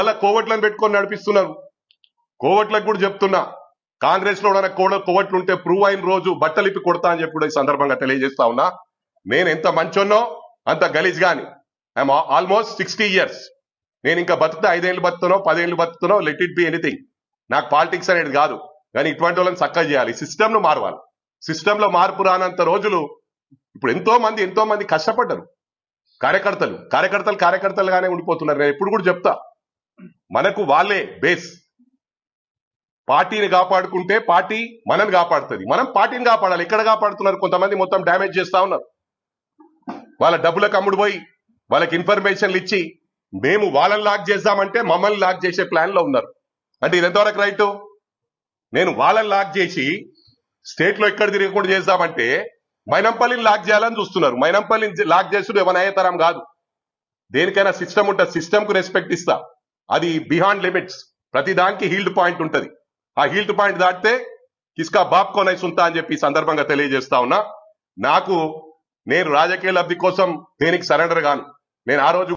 అలా కోవట్లను పెట్టుకొని నడిపిస్తున్నారు. కోవట్లకు కూడా చెప్తున్నా, కాంగ్రెస్ లో కోవట్లు ఉంటే ప్రూవ్ అయిన రోజు బట్టలిప్పి కొడతా అని చెప్పి కూడా ఈ సందర్భంగా తెలియజేస్తా ఉన్నా. నేను ఎంత మంచోన్నో అంత గలీజ్ గాని. I'm almost 60 years. నేను ఇంకా బతుకుతా 5 ఏళ్ళు బతుకుతానో 10 ఏళ్ళు బతుకుతానో, లెట్ ఇట్ బి ఎనీథింగ్. నాకు పాలిటిక్స్ అనేది కాదు, కానీ ఇటువంటి వాళ్ళని చక్కగా చేయాలి, సిస్టమ్ ను మారవాలి. సిస్టమ్ లో మార్పు రానంత రోజులు ఇప్పుడు ఎంతో మంది కష్టపడ్డారు. కార్యకర్తలుగానే ఉండిపోతున్నారు. నేను ఎప్పుడు కూడా చెప్తా, మనకు వాళ్ళే బేస్. పార్టీని కాపాడుకుంటే పార్టీ మనని కాపాడుతుంది, మనం పార్టీని కాపాడాలి. ఎక్కడ కాపాడుతున్నారు? కొంతమంది మొత్తం డ్యామేజ్ చేస్తా ఉన్నారు. వాళ్ళ డబ్బులకు అమ్ముడు పోయి వాళ్ళకి ఇన్ఫర్మేషన్లు ఇచ్చి మేము వాళ్ళని లాక్ చేద్దామంటే మమ్మల్ని లాక్ చేసే ప్లాన్ లో ఉన్నారు. అంటే ఇది ఎంతవరకు రైట్? నేను వాళ్ళని లాక్ చేసి స్టేట్ లో ఎక్కడ తిరగకుండా చేద్దామంటే మైనంపల్లిని లాక్ చేయాలని చూస్తున్నారు. మైనంపల్లిని లాక్ చేసుడు ఏమైనా అయ్యేతరం కాదు. దేనికైనా సిస్టమ్ ఉంటుంది, సిస్టమ్ కు రెస్పెక్ట్ ఇస్తా. అది బిహాండ్ లిమిట్స్. ప్రతి దానికి హీల్డ్ పాయింట్ ఉంటది. ఆ హీల్డ్ పాయింట్ దాటితే కిస్కా బాప్ కోనై సుంతా అని చెప్పి సందర్భంగా తెలియజేస్తా ఉన్నా. నేను రాజకీయ లబ్ధి కోసం దేనికి సరెండర్ గాను. నేను ఆ రోజు